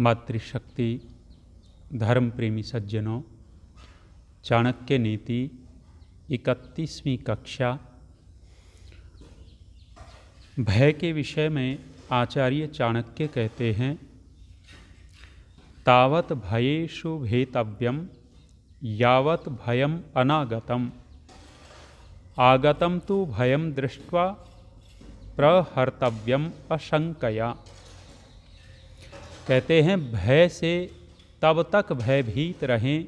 मातृशक्ति, धर्म प्रेमी सज्जनों, चाणक्य नीति 31वीं कक्षा। भय के विषय में आचार्य चाणक्य कहते हैं, तावत भयेषु भेतव्यम यावत भयम अनागतम, आगतम तु भयम दृष्ट्वा प्रहर्तव्यम अशंकया। कहते हैं भय से तब तक भयभीत रहें,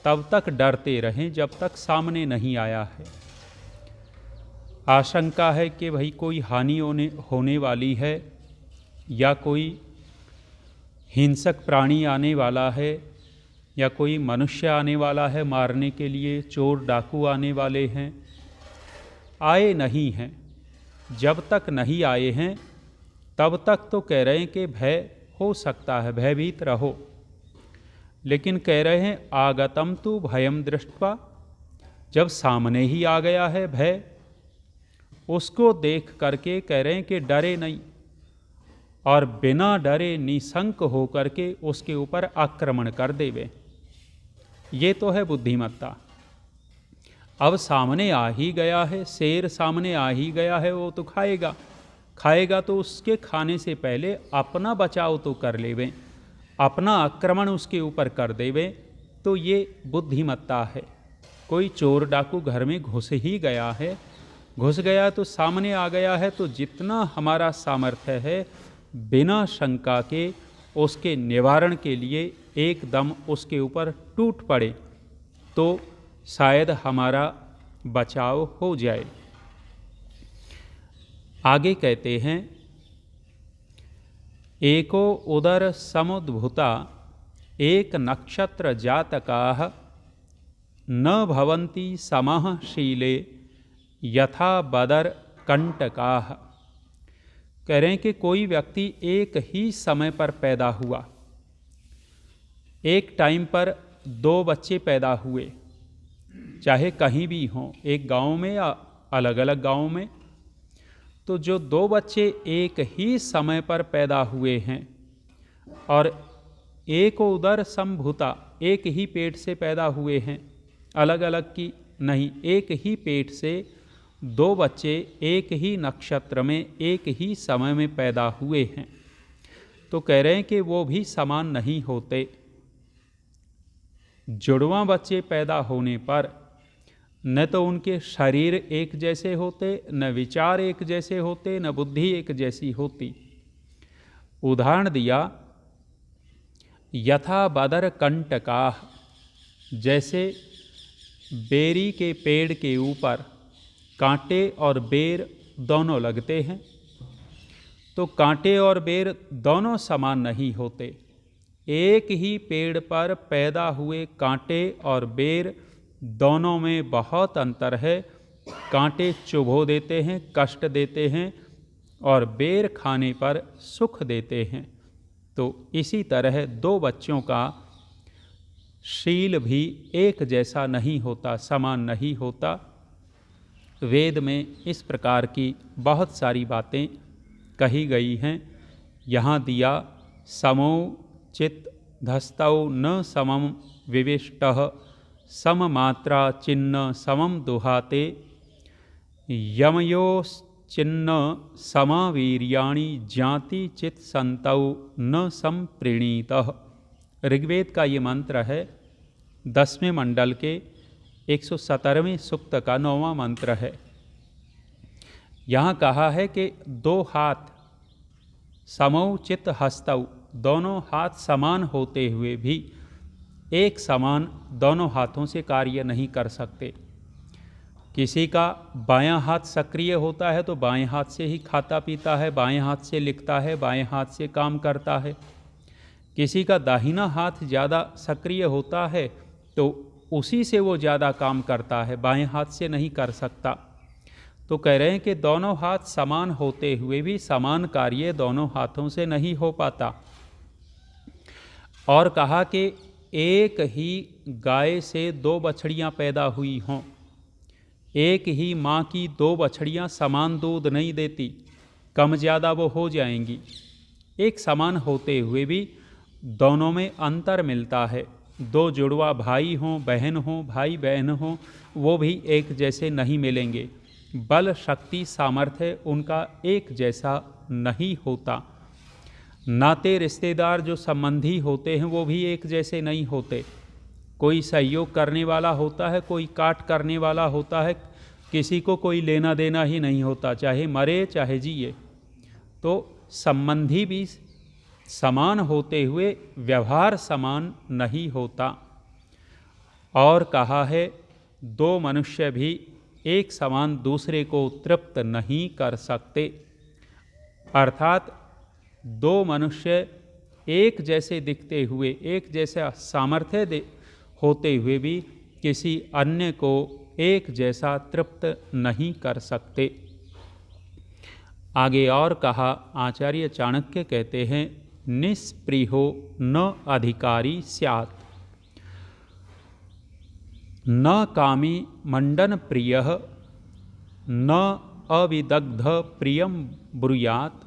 तब तक डरते रहें जब तक सामने नहीं आया है। आशंका है कि भाई कोई हानि होने वाली है, या कोई हिंसक प्राणी आने वाला है, या कोई मनुष्य आने वाला है मारने के लिए, चोर डाकू आने वाले हैं। आए नहीं हैं, जब तक नहीं आए हैं तब तक तो कह रहे हैं कि भय हो सकता है, भयभीत रहो। लेकिन कह रहे हैं आगतम तु भयम दृष्ट्वा, जब सामने ही आ गया है भय, उसको देख करके कह रहे हैं कि डरे नहीं, और बिना डरे निशंक हो करके उसके ऊपर आक्रमण कर देवे। ये तो है बुद्धिमत्ता। अब सामने आ ही गया है, शेर सामने आ ही गया है, वो तो खाएगा तो उसके खाने से पहले अपना बचाव तो कर लेवे, अपना आक्रमण उसके ऊपर कर देवे। तो ये बुद्धिमत्ता है। कोई चोर डाकू घर में घुस ही गया है, घुस गया तो सामने आ गया है, तो जितना हमारा सामर्थ्य है बिना शंका के उसके निवारण के लिए एकदम उसके ऊपर टूट पड़े तो शायद हमारा बचाव हो जाए। आगे कहते हैं, एको उदर समुद्भूता एक नक्षत्र जातकाः न भवन्ति समः शीले यथा बदर कंटकाः। कह रहे हैं कि कोई व्यक्ति एक ही समय पर पैदा हुआ, एक टाइम पर दो बच्चे पैदा हुए, चाहे कहीं भी हों, एक गांव में या अलग अलग गांव में। तो जो दो बच्चे एक ही समय पर पैदा हुए हैं और एक उदर संभूता, एक ही पेट से पैदा हुए हैं, अलग अलग की नहीं, एक ही पेट से दो बच्चे एक ही नक्षत्र में एक ही समय में पैदा हुए हैं, तो कह रहे हैं कि वो भी समान नहीं होते। जुड़वां बच्चे पैदा होने पर न तो उनके शरीर एक जैसे होते, न विचार एक जैसे होते, न बुद्धि एक जैसी होती। उदाहरण दिया, यथा बदर कंटकाः, जैसे बेरी के पेड़ के ऊपर कांटे और बेर दोनों लगते हैं, तो कांटे और बेर दोनों समान नहीं होते। एक ही पेड़ पर पैदा हुए कांटे और बेर दोनों में बहुत अंतर है। कांटे चुभो देते हैं, कष्ट देते हैं, और बेर खाने पर सुख देते हैं। तो इसी तरह दो बच्चों का शील भी एक जैसा नहीं होता, समान नहीं होता। वेद में इस प्रकार की बहुत सारी बातें कही गई हैं। यहाँ दिया, समौ चित धस्तौ न समम विविष्टः सममात्रा चिन्ह समम दुहाते यमयोश्चिन्न समावीर्याणि ज्ञाति चित संतौ न संप्रीणीतः। ऋग्वेद का ये मंत्र है, 10वें मंडल के 117वें सूक्त का 9वां मंत्र है। यहाँ कहा है कि दो हाथ समौ चित हस्तौ, दोनों हाथ समान होते हुए भी एक समान दोनों हाथों से कार्य नहीं कर सकते। किसी का बायां हाथ सक्रिय होता है तो बाएं हाथ से ही खाता पीता है, बाएं हाथ से लिखता है, बाएं हाथ से काम करता है। किसी का दाहिना हाथ ज़्यादा सक्रिय होता है तो उसी से वो ज़्यादा काम करता है, बाएं हाथ से नहीं कर सकता। तो कह रहे हैं कि दोनों हाथ समान होते हुए भी समान कार्य दोनों हाथों से नहीं हो पाता। और कहा कि एक ही गाय से दो बछड़ियाँ पैदा हुई हों, एक ही माँ की दो बछड़ियाँ समान दूध नहीं देती, कम ज़्यादा वो हो जाएंगी। एक समान होते हुए भी दोनों में अंतर मिलता है। दो जुड़वा भाई हों, बहन हों, भाई बहन हों, वो भी एक जैसे नहीं मिलेंगे। बल, शक्ति, सामर्थ्य उनका एक जैसा नहीं होता। नाते रिश्तेदार जो संबंधी होते हैं वो भी एक जैसे नहीं होते। कोई सहयोग करने वाला होता है, कोई काट करने वाला होता है, किसी को कोई लेना देना ही नहीं होता, चाहे मरे चाहे जिए। तो संबंधी भी समान होते हुए व्यवहार समान नहीं होता। और कहा है दो मनुष्य भी एक समान दूसरे को तृप्त नहीं कर सकते। अर्थात दो मनुष्य एक जैसे दिखते हुए, एक जैसा सामर्थ्य होते हुए भी किसी अन्य को एक जैसा तृप्त नहीं कर सकते। आगे और कहा, आचार्य चाणक्य कहते हैं, निस्पृहो न अधिकारी स्यात्, न कामी मंडन प्रियः, न अविदग्ध प्रियम ब्रूयात्,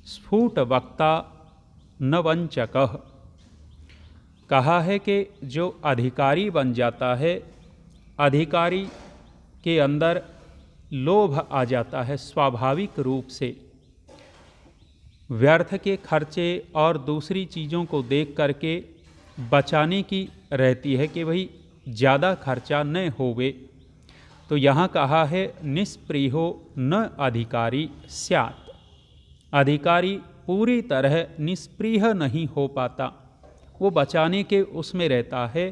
स्फुट वक्ता न वंचकः। कहा है कि जो अधिकारी बन जाता है, अधिकारी के अंदर लोभ आ जाता है स्वाभाविक रूप से। व्यर्थ के खर्चे और दूसरी चीज़ों को देख करके बचाने की रहती है कि भाई ज़्यादा खर्चा न होवे। तो यहाँ कहा है निस्पृहो न अधिकारी स्यात्। अधिकारी पूरी तरह निस्पृह नहीं हो पाता, वो बचाने के उसमें रहता है,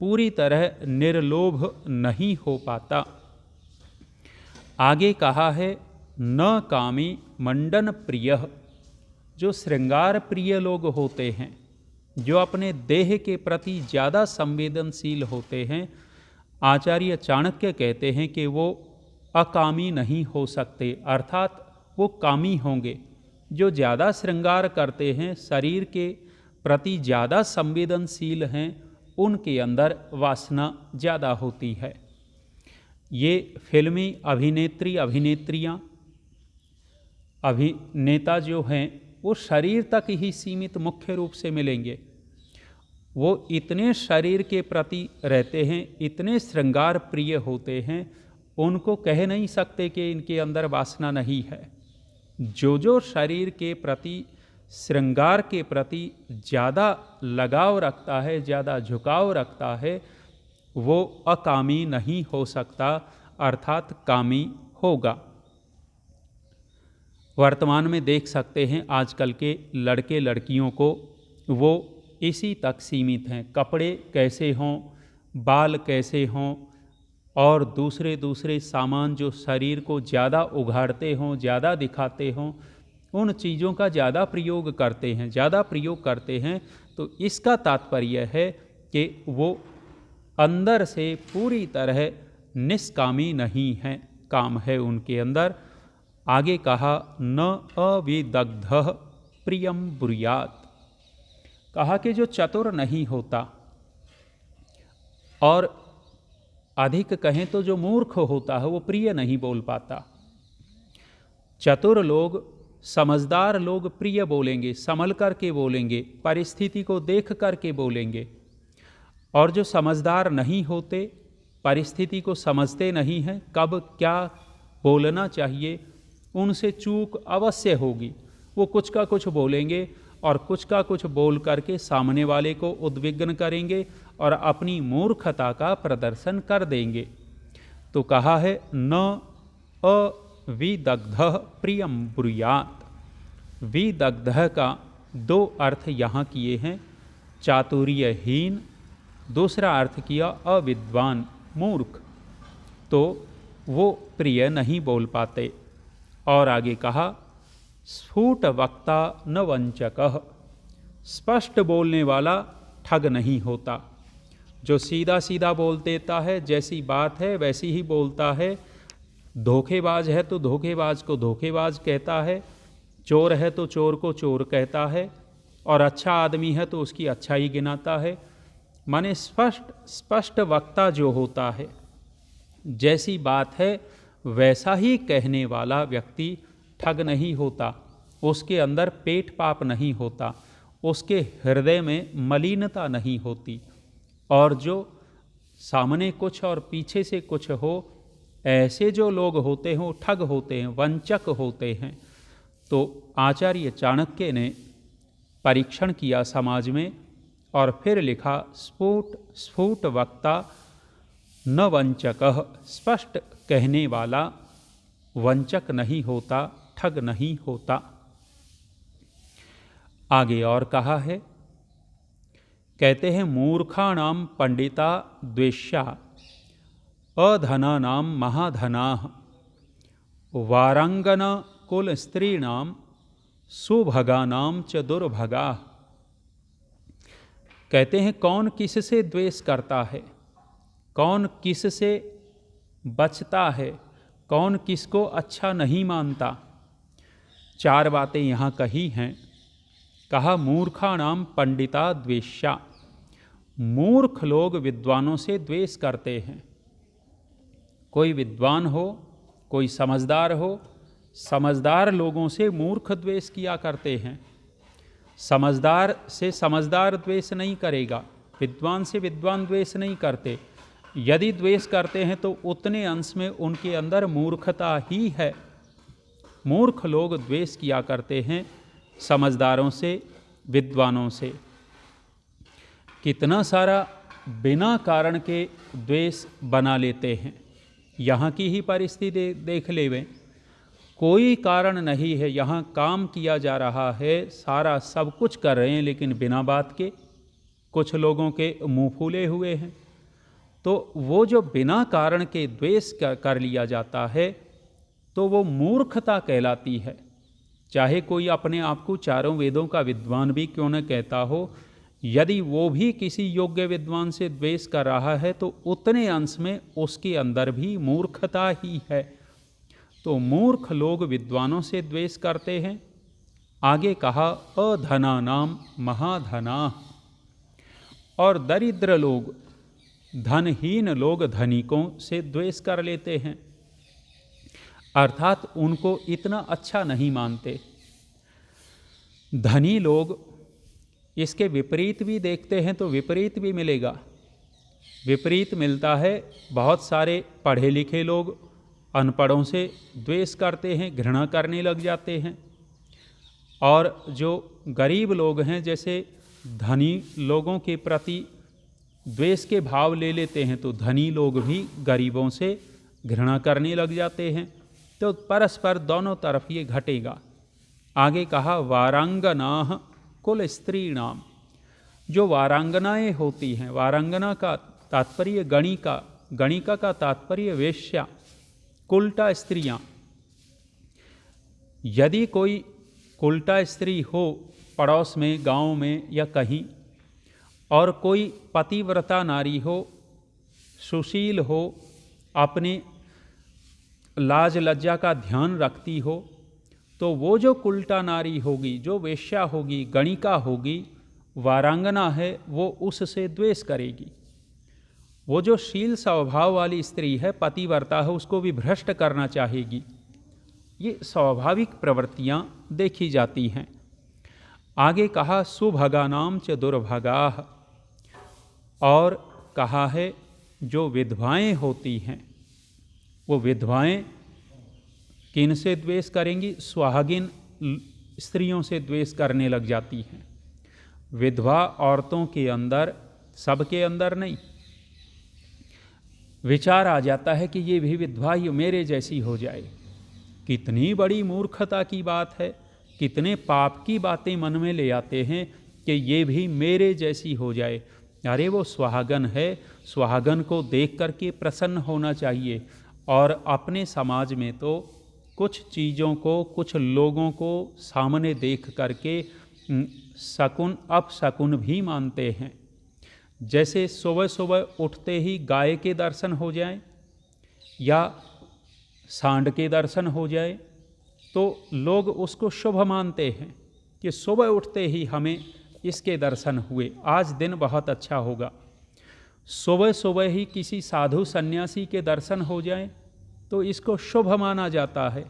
पूरी तरह निर्लोभ नहीं हो पाता। आगे कहा है न कामी मंडन प्रियः। जो श्रृंगार प्रिय लोग होते हैं, जो अपने देह के प्रति ज़्यादा संवेदनशील होते हैं, आचार्य चाणक्य कहते हैं कि वो अकामी नहीं हो सकते, अर्थात वो कामी होंगे। जो ज़्यादा श्रृंगार करते हैं, शरीर के प्रति ज़्यादा संवेदनशील हैं, उनके अंदर वासना ज़्यादा होती है। ये फिल्मी अभिनेत्री अभिनेत्रियाँ, अभिनेता जो हैं वो शरीर तक ही सीमित मुख्य रूप से मिलेंगे। वो इतने शरीर के प्रति रहते हैं, इतने श्रृंगार प्रिय होते हैं, उनको कह नहीं सकते कि इनके अंदर वासना नहीं है। जो शरीर के प्रति, श्रृंगार के प्रति ज़्यादा लगाव रखता है, ज़्यादा झुकाव रखता है, वो अकामी नहीं हो सकता, अर्थात कामी होगा। वर्तमान में देख सकते हैं आजकल के लड़के लड़कियों को, वो इसी तक सीमित हैं। कपड़े कैसे हों, बाल कैसे हों, और दूसरे सामान जो शरीर को ज़्यादा उघाड़ते हों, ज़्यादा दिखाते हों, उन चीज़ों का ज़्यादा प्रयोग करते हैं। तो इसका तात्पर्य है कि वो अंदर से पूरी तरह निष्कामी नहीं हैं, काम है उनके अंदर। आगे कहा न अविदग्धः प्रियम ब्रूयात्। कहा कि जो चतुर नहीं होता, और अधिक कहें तो जो मूर्ख होता है, वो प्रिय नहीं बोल पाता। चतुर लोग, समझदार लोग प्रिय बोलेंगे, संभल करके बोलेंगे, परिस्थिति को देख करके बोलेंगे। और जो समझदार नहीं होते, परिस्थिति को समझते नहीं हैं, कब क्या बोलना चाहिए, उनसे चूक अवश्य होगी। वो कुछ का कुछ बोलेंगे और कुछ का कुछ बोल करके सामने वाले को उद्विग्न करेंगे और अपनी मूर्खता का प्रदर्शन कर देंगे। तो कहा है न अविदग्धः प्रियम ब्रूयात्। विदग्धः का दो अर्थ यहाँ किए हैं, चातुर्यहीन, दूसरा अर्थ किया अविद्वान, मूर्ख। तो वो प्रिय नहीं बोल पाते। और आगे कहा स्फुट वक्ता न वंचकः। स्पष्ट बोलने वाला ठग नहीं होता। जो सीधा सीधा बोल देता है, जैसी बात है वैसी ही बोलता है। धोखेबाज है तो धोखेबाज को धोखेबाज कहता है, चोर है तो चोर को चोर कहता है, और अच्छा आदमी है तो उसकी अच्छाई गिनाता है। माने स्पष्ट वक्ता जो होता है, जैसी बात है वैसा ही कहने वाला व्यक्ति ठग नहीं होता। उसके अंदर पेट पाप नहीं होता। उसके हृदय में मलिनता नहीं होती। और जो सामने कुछ और पीछे से कुछ हो, ऐसे जो लोग होते हैं वो ठग होते हैं, वंचक होते हैं। तो आचार्य चाणक्य ने परीक्षण किया समाज में और फिर लिखा, स्फुट वक्ता न वंचकः, स्पष्ट कहने वाला वंचक नहीं होता, ठग नहीं होता। आगे और कहा है, कहते हैं मूर्खाणाम पंडिता द्वेष्या अधनानाम महाधनाः वारांगना कुल स्त्रीणाम सुभगानाम च दुर्भगाः। कहते हैं कौन किससे द्वेष करता है, कौन किससे बचता है, कौन किसको अच्छा नहीं मानता। चार बातें यहाँ कही हैं। कहा मूर्खाणाम पंडिता द्वेष्या, मूर्ख लोग विद्वानों से द्वेष करते हैं। कोई विद्वान हो, कोई समझदार हो, समझदार लोगों से मूर्ख द्वेष किया करते हैं। समझदार से समझदार द्वेष नहीं करेगा, विद्वान से विद्वान द्वेष नहीं करते। यदि द्वेष करते हैं तो उतने अंश में उनके अंदर मूर्खता ही है। मूर्ख लोग द्वेष किया करते हैं समझदारों से, विद्वानों से। कितना सारा बिना कारण के द्वेष बना लेते हैं। यहाँ की ही परिस्थिति देख लेवें, कोई कारण नहीं है, यहाँ काम किया जा रहा है, सारा सब कुछ कर रहे हैं, लेकिन बिना बात के कुछ लोगों के मुंह फूले हुए हैं। तो वो जो बिना कारण के द्वेष कर लिया जाता है तो वो मूर्खता कहलाती है। चाहे कोई अपने आप को चारों वेदों का विद्वान भी क्यों न कहता हो, यदि वो भी किसी योग्य विद्वान से द्वेष कर रहा है तो उतने अंश में उसके अंदर भी मूर्खता ही है। तो मूर्ख लोग विद्वानों से द्वेष करते हैं। आगे कहा अधनानाम महाधनाः, और दरिद्र लोग, धनहीन लोग धनिकों से द्वेष कर लेते हैं, अर्थात उनको इतना अच्छा नहीं मानते। धनी लोग, इसके विपरीत भी देखते हैं तो विपरीत भी मिलेगा। विपरीत मिलता है, बहुत सारे पढ़े लिखे लोग अनपढ़ों से द्वेष करते हैं, घृणा करने लग जाते हैं। और जो गरीब लोग हैं, जैसे धनी लोगों के प्रति द्वेष के भाव ले लेते हैं, तो धनी लोग भी गरीबों से घृणा करने लग जाते हैं। तो परस्पर दोनों तरफ ये घटेगा। आगे कहा वारांगनाः कुल स्त्रीणाम, जो वारांगनाएँ होती हैं, वारांगना का तात्पर्य गणिका, गणिका का तात्पर्य वेश्या, कुलटा स्त्रियां। यदि कोई कुलटा स्त्री हो पड़ोस में, गांव में या कहीं, और कोई पतिव्रता नारी हो, सुशील हो, अपने लाज लज्जा का ध्यान रखती हो, तो वो जो कुलटा नारी होगी, जो वेश्या होगी, गणिका होगी, वारांगना है, वो उससे द्वेष करेगी। वो जो शील स्वभाव वाली स्त्री है, पतिव्रता है, उसको भी भ्रष्ट करना चाहेगी। ये स्वाभाविक प्रवृत्तियां देखी जाती हैं। आगे कहा सुभगानाम च दुर्भगाः, और कहा है जो विधवाएं होती हैं, वो विधवाएं किन से द्वेष करेंगी? सुहागिन स्त्रियों से द्वेष करने लग जाती हैं। विधवा औरतों के अंदर, सबके अंदर नहीं, विचार आ जाता है कि ये भी विधवा ही मेरे जैसी हो जाए। कितनी बड़ी मूर्खता की बात है, कितने पाप की बातें मन में ले आते हैं कि ये भी मेरे जैसी हो जाए। अरे वो सुहागन है, सुहागन को देख करके प्रसन्न होना चाहिए। और अपने समाज में तो कुछ चीज़ों को, कुछ लोगों को सामने देख करके शकुन अपशकुन भी मानते हैं। जैसे सुबह सुबह उठते ही गाय के दर्शन हो जाए या सांड के दर्शन हो जाए तो लोग उसको शुभ मानते हैं कि सुबह उठते ही हमें इसके दर्शन हुए, आज दिन बहुत अच्छा होगा। सुबह सुबह ही किसी साधु सन्यासी के दर्शन हो जाए तो इसको शुभ माना जाता है,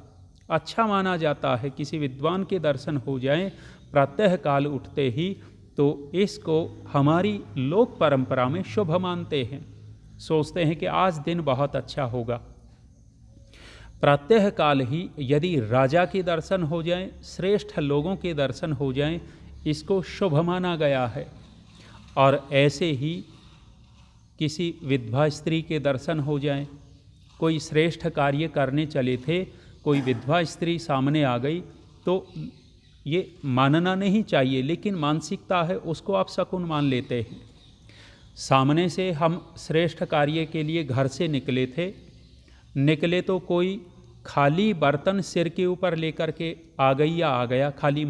अच्छा माना जाता है। किसी विद्वान के दर्शन हो जाए प्रातःकाल उठते ही, तो इसको हमारी लोक परंपरा में शुभ मानते हैं। सोचते हैं कि आज दिन बहुत अच्छा होगा। प्रातःकाल ही यदि राजा के दर्शन हो जाएं, श्रेष्ठ लोगों के दर्शन हो जाएं, इसको शुभ माना गया है। और ऐसे ही किसी विधवा स्त्री के दर्शन हो जाएं, कोई श्रेष्ठ कार्य करने चले थे, कोई विधवा स्त्री सामने आ गई, तो ये मानना नहीं चाहिए, लेकिन मानसिकता है, उसको आप शकुन मान लेते हैं। सामने से हम श्रेष्ठ कार्य के लिए घर से निकले तो कोई खाली बर्तन सिर के ऊपर लेकर के आ गई या आ गया, खाली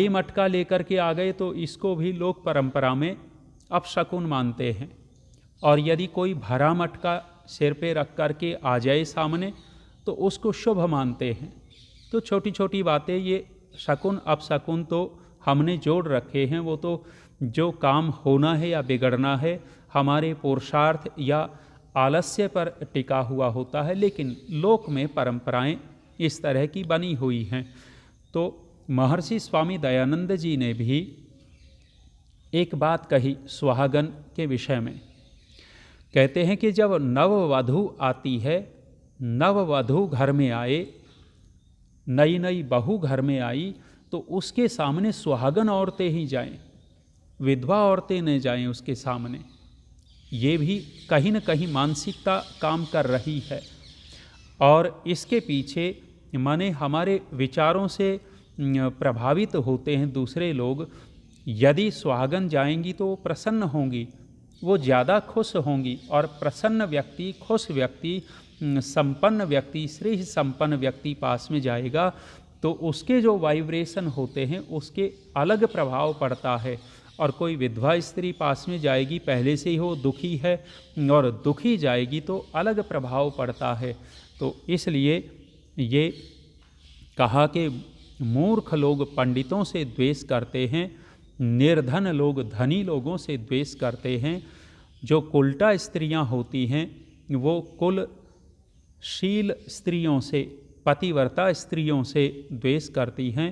मटका लेकर के आ गए, तो इसको भी लोक परंपरा में अपशकुन मानते हैं। और यदि कोई भरा मटका सिर पे रख कर के आ जाए सामने, तो उसको शुभ मानते हैं। तो छोटी छोटी बातें, ये शकुन अपशकुन तो हमने जोड़ रखे हैं। वो तो जो काम होना है या बिगड़ना है, हमारे पुरुषार्थ या आलस्य पर टिका हुआ होता है, लेकिन लोक में परंपराएं इस तरह की बनी हुई हैं। तो महर्षि स्वामी दयानंद जी ने भी एक बात कही सुहागन के विषय में। कहते हैं कि जब नववधू आती है, नववधू घर में आए, नई नई बहू घर में आई, तो उसके सामने सुहागन औरतें ही जाएं, विधवा औरतें न जाएं उसके सामने। ये भी कहीं न कहीं मानसिकता काम कर रही है। और इसके पीछे माने हमारे विचारों से प्रभावित होते हैं दूसरे लोग। यदि सुहागन जाएंगी तो वो प्रसन्न होंगी, वो ज़्यादा खुश होंगी। और प्रसन्न व्यक्ति, खुश व्यक्ति, संपन्न व्यक्ति, श्रेष्ठ संपन्न व्यक्ति पास में जाएगा, तो उसके जो वाइब्रेशन होते हैं उसके अलग प्रभाव पड़ता है। और कोई विधवा स्त्री पास में जाएगी, पहले से ही वो दुखी है, और दुखी जाएगी तो अलग प्रभाव पड़ता है। तो इसलिए ये कहा कि मूर्ख लोग पंडितों से द्वेष करते हैं, निर्धन लोग धनी लोगों से द्वेष करते हैं। जो कुलटा स्त्रियां होती हैं वो कुलशील स्त्रियों से, पतिव्रता स्त्रियों से द्वेष करती हैं,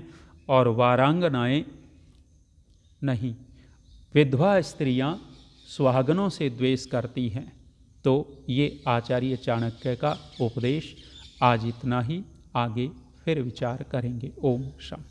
और वारांगनाएं नहीं, विधवा स्त्रियां सुहागनों से द्वेष करती हैं। तो ये आचार्य चाणक्य का उपदेश। आज इतना ही, आगे फिर विचार करेंगे। ओम शांति।